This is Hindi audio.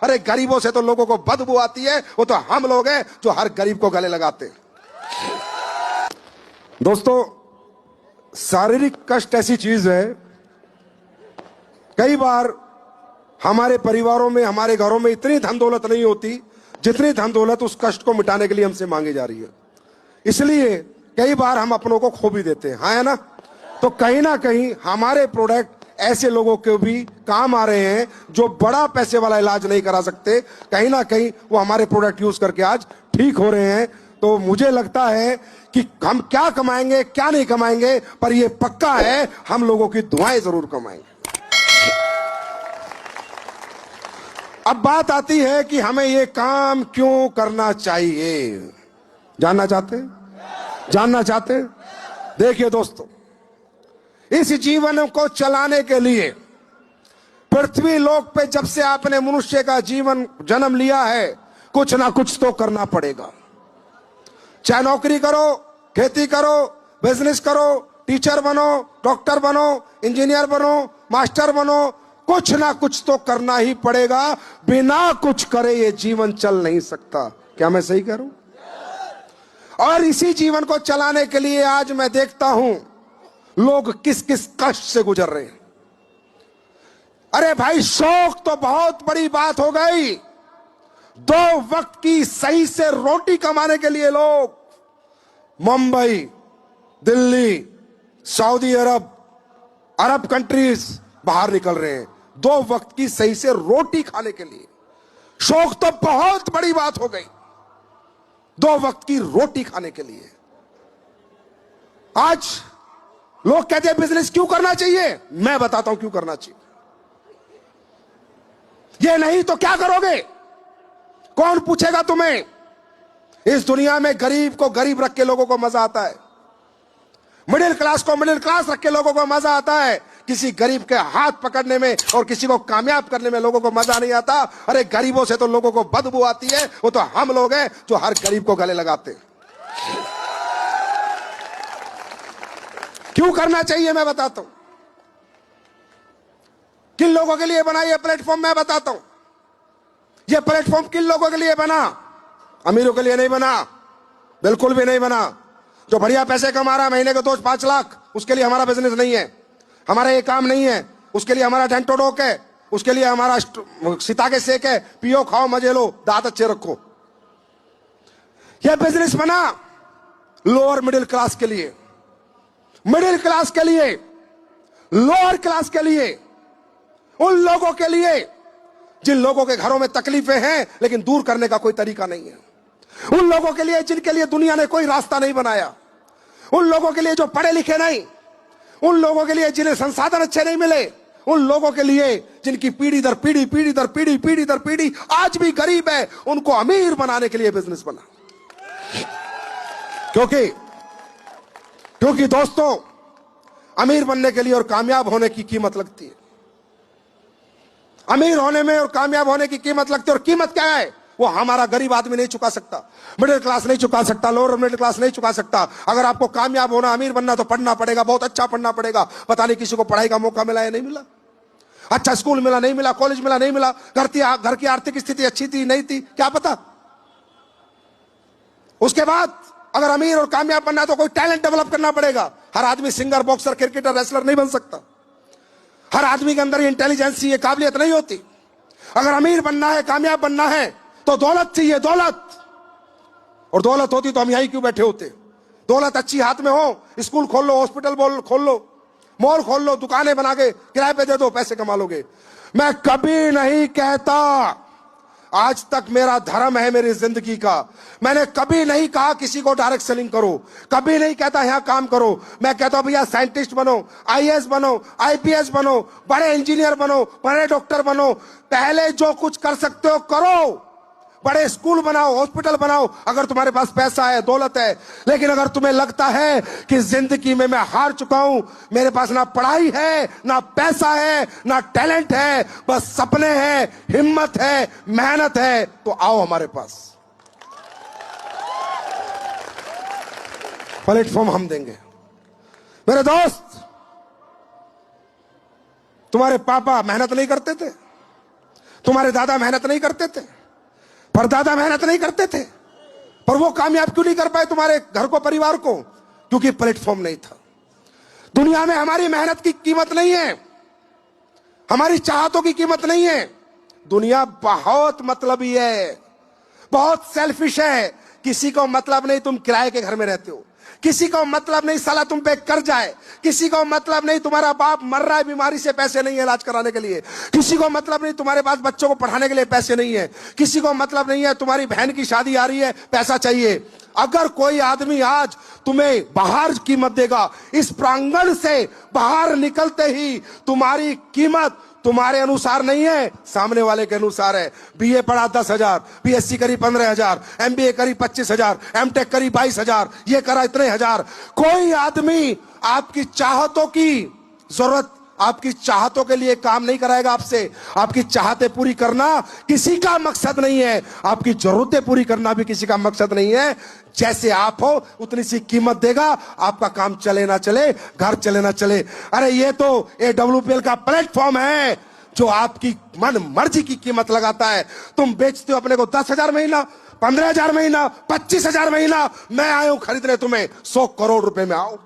अरे गरीबों से तो लोगों को बदबू आती है, वो तो हम लोग हैं जो हर गरीब को गले लगाते हैं। दोस्तों, शारीरिक कष्ट ऐसी चीज है, कई बार हमारे परिवारों में, हमारे घरों में इतनी धन दौलत नहीं होती जितनी धन दौलत उस कष्ट को मिटाने के लिए हमसे मांगी जा रही है। इसलिए कई बार हम अपनों को खो भी देते हैं, हाँ है ना? तो कहीं ना कहीं हमारे प्रोडक्ट ऐसे लोगों के भी काम आ रहे हैं जो बड़ा पैसे वाला इलाज नहीं करा सकते, कहीं ना कहीं वो हमारे प्रोडक्ट यूज करके आज ठीक हो रहे हैं। तो मुझे लगता है कि हम क्या कमाएंगे क्या नहीं कमाएंगे, पर ये पक्का है हम लोगों की दुआएं जरूर कमाएंगे। अब बात आती है कि हमें ये काम क्यों करना चाहिए। जानना चाहते हैं? जानना चाहते हैं? देखिए दोस्तों, इस जीवन को चलाने के लिए पृथ्वी लोक पे जब से आपने मनुष्य का जीवन जन्म लिया है, कुछ ना कुछ तो करना पड़ेगा। चाहे नौकरी करो, खेती करो, बिजनेस करो, टीचर बनो, डॉक्टर बनो, इंजीनियर बनो, मास्टर बनो, कुछ ना कुछ तो करना ही पड़ेगा। बिना कुछ करे ये जीवन चल नहीं सकता। क्या मैं सही कह रहा हूं? और इसी जीवन को चलाने के लिए आज मैं देखता हूं लोग किस किस कष्ट से गुजर रहे हैं। अरे भाई, शौक तो बहुत बड़ी बात हो गई। 2 वक्त की सही से रोटी कमाने के लिए लोग मुंबई, दिल्ली, सऊदी अरब, अरब कंट्रीज बाहर निकल रहे हैं 2 वक्त की सही से रोटी खाने के लिए। शौक तो बहुत बड़ी बात हो गई, 2 वक्त की रोटी खाने के लिए। आज लोग कहते हैं बिजनेस क्यों करना चाहिए। मैं बताता हूं क्यों करना चाहिए। ये नहीं तो क्या करोगे? कौन पूछेगा तुम्हें? इस दुनिया में गरीब को गरीब रख के लोगों को मजा आता है, मिडिल क्लास को मिडिल क्लास रख के लोगों को मजा आता है। किसी गरीब के हाथ पकड़ने में और किसी को कामयाब करने में लोगों को मजा नहीं आता। अरे गरीबों से तो लोगों को बदबू आती है, वो तो हम लोग हैं जो हर गरीब को गले लगाते हैं। क्यों करना चाहिए मैं बताता हूं। किन लोगों के लिए बना ये प्लेटफॉर्म मैं बताता हूं। ये प्लेटफॉर्म किन लोगों के लिए बना? अमीरों के लिए नहीं बना, बिल्कुल भी नहीं बना। जो बढ़िया पैसे कमा रहा है, महीने के 2-5 लाख, उसके लिए हमारा बिजनेस नहीं है, हमारा ये काम नहीं है। उसके लिए हमारा डेंटोडोक है, उसके लिए हमारा सीताके सेक है, पियो खाओ मजे लो, दांत अच्छे रखो। यह बिजनेस बना लोअर मिडिल क्लास के लिए, मिडिल क्लास के लिए, लोअर क्लास के लिए, उन लोगों के लिए जिन लोगों के घरों में तकलीफें हैं लेकिन दूर करने का कोई तरीका नहीं है। उन लोगों के लिए जिनके लिए दुनिया ने कोई रास्ता नहीं बनाया। उन लोगों के लिए जो पढ़े लिखे नहीं, उन लोगों के लिए जिन्हें संसाधन अच्छे नहीं मिले, उन लोगों के लिए जिनकी पीढ़ी दर पीढ़ी, पीढ़ी दर पीढ़ी, पीढ़ी दर पीढ़ी आज भी गरीब है, उनको अमीर बनाने के लिए बिजनेस बना। क्योंकि दोस्तों, अमीर बनने के लिए और कामयाब होने की कीमत लगती है। अमीर होने में और कामयाब होने की कीमत लगती है। और कीमत क्या है? वो हमारा गरीब आदमी नहीं चुका सकता, मिडिल क्लास नहीं चुका सकता, लोअर मिडिल क्लास नहीं चुका सकता। अगर आपको कामयाब होना, अमीर बनना, तो पढ़ना पड़ेगा, बहुत अच्छा पढ़ना पड़ेगा। पता नहीं किसी को पढ़ाई का मौका मिला या नहीं मिला, अच्छा स्कूल मिला नहीं मिला, कॉलेज मिला नहीं मिला, घर की आर्थिक स्थिति अच्छी थी नहीं थी, क्या पता। उसके बाद अगर अमीर और कामयाब बनना है तो कोई टैलेंट डेवलप करना पड़ेगा। हर आदमी सिंगर, बॉक्सर, क्रिकेटर, रेसलर नहीं बन सकता। हर आदमी के अंदर ये इंटेलिजेंस, ये काबिलियत नहीं होती। अगर अमीर बनना है, कामयाब बनना है तो दौलत चाहिए, दौलत। और दौलत होती तो हम यहीं क्यों बैठे होते। दौलत अच्छी हाथ में हो, स्कूल खोल लो, हॉस्पिटल खोल लो, मॉल खोल लो, दुकानें बना के किराए पे दे दो, पैसे कमा लोगे। मैं कभी नहीं कहता, आज तक मेरा धर्म है मेरी जिंदगी का, मैंने कभी नहीं कहा किसी को डायरेक्ट सेलिंग करो, कभी नहीं कहता यहां काम करो। मैं कहता हूं भैया साइंटिस्ट बनो, आईएएस बनो, आईपीएस बनो, बड़े इंजीनियर बनो, बड़े डॉक्टर बनो, पहले जो कुछ कर सकते हो करो। बड़े स्कूल बनाओ, हॉस्पिटल बनाओ, अगर तुम्हारे पास पैसा है, दौलत है। लेकिन अगर तुम्हें लगता है कि जिंदगी में मैं हार चुका हूं, मेरे पास ना पढ़ाई है, ना पैसा है, ना टैलेंट है, बस सपने हैं, हिम्मत है, मेहनत है, तो आओ हमारे पास, प्लेटफॉर्म हम देंगे। मेरे दोस्त, तुम्हारे पापा मेहनत नहीं करते थे? तुम्हारे दादा मेहनत नहीं करते थे, परदादा मेहनत नहीं करते थे, पर वो कामयाब क्यों नहीं कर पाए तुम्हारे घर को, परिवार को? क्योंकि प्लेटफॉर्म नहीं था। दुनिया में हमारी मेहनत की कीमत नहीं है, हमारी चाहतों की कीमत नहीं है। दुनिया बहुत मतलबी है, बहुत सेल्फिश है। किसी को मतलब नहीं तुम किराए के घर में रहते हो, किसी को मतलब नहीं साला तुम पे कर्ज आए, किसी को मतलब नहीं तुम्हारा बाप मर रहा है, बीमारी से पैसे नहीं है इलाज कराने के लिए, किसी को मतलब नहीं तुम्हारे पास बच्चों को पढ़ाने के लिए पैसे नहीं है, किसी को मतलब नहीं है तुम्हारी बहन की शादी आ रही है, पैसा चाहिए। अगर कोई आदमी आज तुम्हें बाहर कीमत देगा, इस प्रांगण से बाहर निकलते ही तुम्हारी कीमत तुम्हारे अनुसार नहीं है, सामने वाले के अनुसार है। बीए पढ़ा 10,000, बीएससी करी 15,000, एमबीए करी 25,000, एमटेक करी 22,000, ये करा इतने हजार। कोई आदमी आपकी चाहतों की जरूरत, आपकी चाहतों के लिए काम नहीं कराएगा आपसे। आपकी चाहतें पूरी करना किसी का मकसद नहीं है, आपकी जरूरतें पूरी करना भी किसी का मकसद नहीं है। जैसे आप हो उतनी सी कीमत देगा, आपका काम चले ना चले, घर चले ना चले। अरे ये तो AWPL का प्लेटफॉर्म है जो आपकी मन मर्जी की कीमत लगाता है। तुम बेचते हो अपने को 10,000 महीना, 15,000 महीना, 25,000 महीना। मैं आया हूं खरीदने तुम्हें 100 करोड़ रुपए में। आओ।